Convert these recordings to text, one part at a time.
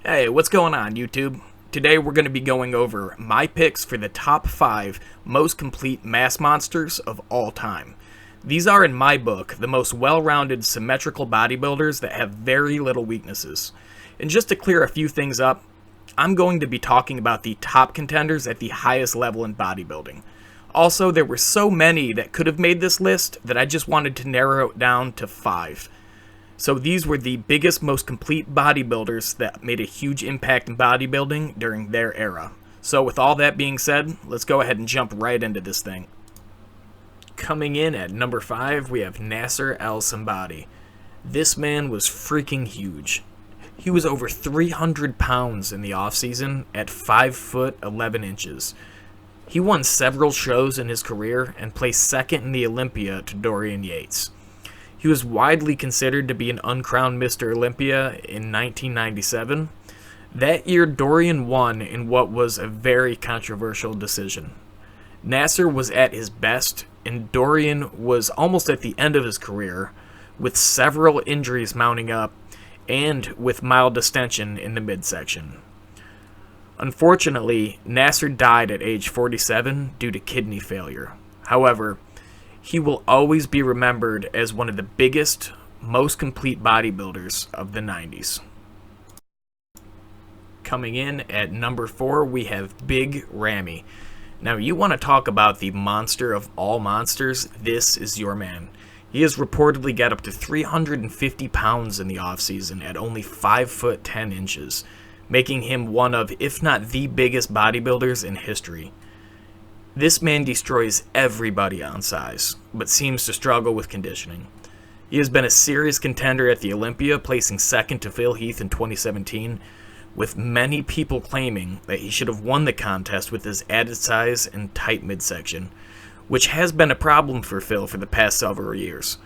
Hey, what's going on, YouTube? Today we're going to be going over my picks for the top 5 most complete mass monsters of all time. These are, in my book, the most well-rounded symmetrical bodybuilders that have very little weaknesses. And just to clear a few things up, I'm going to be talking about the top contenders at the highest level in bodybuilding. Also, there were so many that could have made this list that I just wanted to narrow it down to 5. So these were the biggest, most complete bodybuilders that made a huge impact in bodybuilding during their era. So with all that being said, let's go ahead and jump right into this thing. Coming in at number 5, we have Nasr al-Somebody. This man was freaking huge. He was over 300 pounds in the offseason at 5 foot 11 inches. He won several shows in his career and placed second in the Olympia to Dorian Yates. He was widely considered to be an uncrowned Mr. Olympia in 1997. That year, Dorian won in what was a very controversial decision. Nasr was at his best, and Dorian was almost at the end of his career, with several injuries mounting up, and with mild distension in the midsection. Unfortunately, Nasr died at age 47 due to kidney failure. However, he will always be remembered as one of the biggest, most complete bodybuilders of the 90s. Coming in at number 4, we have Big Ramy. Now, you want to talk about the monster of all monsters, this is your man. He has reportedly got up to 350 pounds in the offseason at only 5 foot 10 inches, making him one of, if not the biggest bodybuilders in history. This man destroys everybody on size, but seems to struggle with conditioning. He has been a serious contender at the Olympia, placing second to Phil Heath in 2017, with many people claiming that he should have won the contest with his added size and tight midsection, which has been a problem for Phil for the past several years.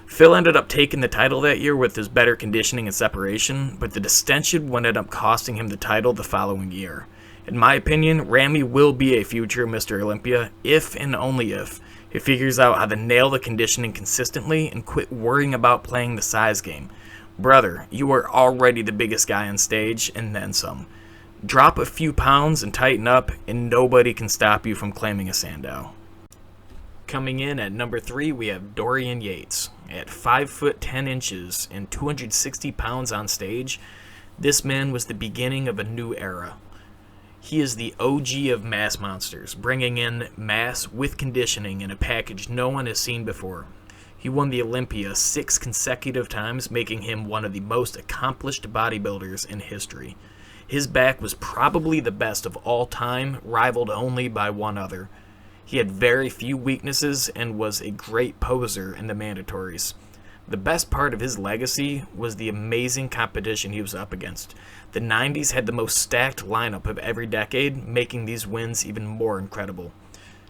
Phil ended up taking the title that year with his better conditioning and separation, but the distension ended up costing him the title the following year. In my opinion, Ramy will be a future Mr. Olympia if and only if he figures out how to nail the conditioning consistently and quit worrying about playing the size game. Brother, you are already the biggest guy on stage and then some. Drop a few pounds and tighten up and nobody can stop you from claiming a Sandow. Coming in at number 3, we have Dorian Yates. At 5 foot 10 inches and 260 pounds on stage, this man was the beginning of a new era. He is the OG of mass monsters, bringing in mass with conditioning in a package no one has seen before. He won the Olympia 6 consecutive times, making him one of the most accomplished bodybuilders in history. His back was probably the best of all time, rivaled only by one other. He had very few weaknesses and was a great poser in the mandatories. The best part of his legacy was the amazing competition he was up against. The 90s had the most stacked lineup of every decade, making these wins even more incredible.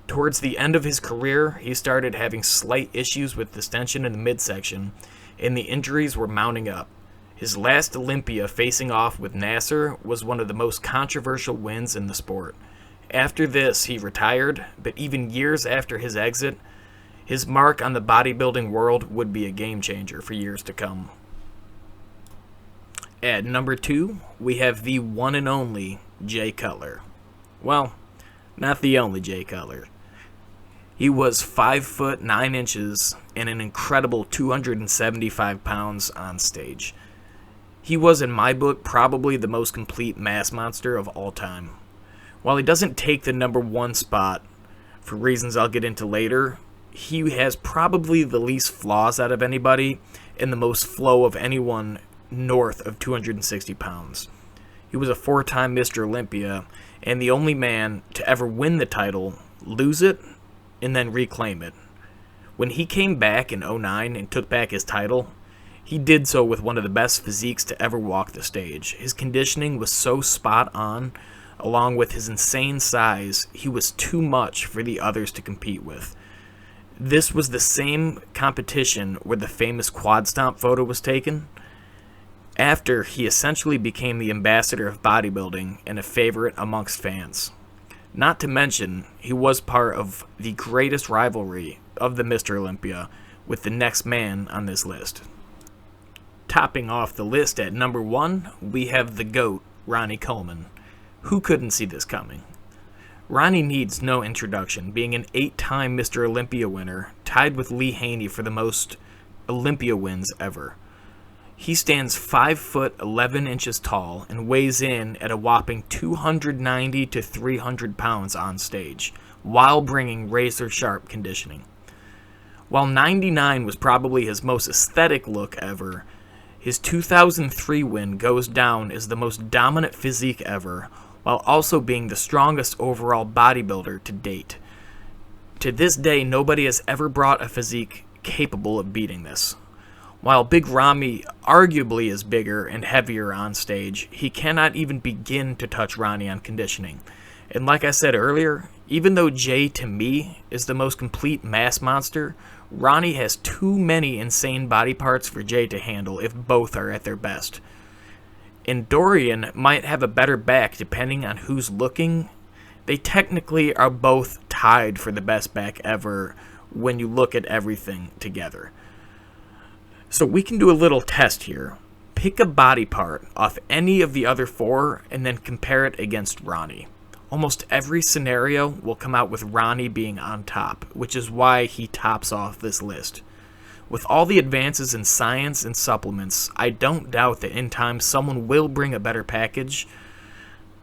Towards the end of his career, he started having slight issues with distension in the midsection, and the injuries were mounting up. His last Olympia facing off with Nasr was one of the most controversial wins in the sport. After this, he retired, but even years after his exit, his mark on the bodybuilding world would be a game changer for years to come. At number 2, we have the one and only Jay Cutler. Well, not the only Jay Cutler. He was 5 foot 9 inches and an incredible 275 pounds on stage. He was, in my book, probably the most complete mass monster of all time. While he doesn't take the number 1 spot, for reasons I'll get into later, he has probably the least flaws out of anybody and the most flow of anyone north of 260 pounds. He was a 4-time Mr. Olympia and the only man to ever win the title, lose it, and then reclaim it. When he came back in 2009 and took back his title, he did so with one of the best physiques to ever walk the stage. His conditioning was so spot on, along with his insane size, he was too much for the others to compete with. This was the same competition where the famous quad stomp photo was taken. After, he essentially became the ambassador of bodybuilding and a favorite amongst fans. Not to mention, he was part of the greatest rivalry of the Mr. Olympia with the next man on this list. Topping off the list at number 1, we have the GOAT, Ronnie Coleman. Who couldn't see this coming? Ronnie needs no introduction, being an 8-time Mr. Olympia winner, tied with Lee Haney for the most Olympia wins ever. He stands 5 foot 11 inches tall and weighs in at a whopping 290 to 300 pounds on stage, while bringing razor-sharp conditioning. While 99 was probably his most aesthetic look ever, his 2003 win goes down as the most dominant physique ever, while also being the strongest overall bodybuilder to date. To this day, nobody has ever brought a physique capable of beating this. While Big Ramy arguably is bigger and heavier on stage, he cannot even begin to touch Ronnie on conditioning. And like I said earlier, even though Jay to me is the most complete mass monster, Ronnie has too many insane body parts for Jay to handle if both are at their best. And Dorian might have a better back depending on who's looking. They technically are both tied for the best back ever when you look at everything together. So we can do a little test here. Pick a body part off any of the other 4 and then compare it against Ronnie. Almost every scenario will come out with Ronnie being on top, which is why he tops off this list. With all the advances in science and supplements, I don't doubt that in time someone will bring a better package,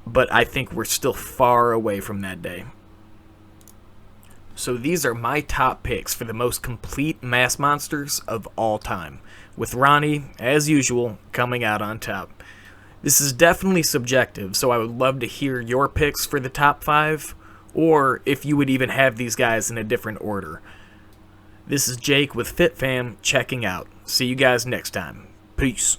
but I think we're still far away from that day. So these are my top picks for the most complete mass monsters of all time, with Ronnie, as usual, coming out on top. This is definitely subjective, so I would love to hear your picks for the top 5, or if you would even have these guys in a different order. This is Jake with FitFam checking out. See you guys next time. Peace.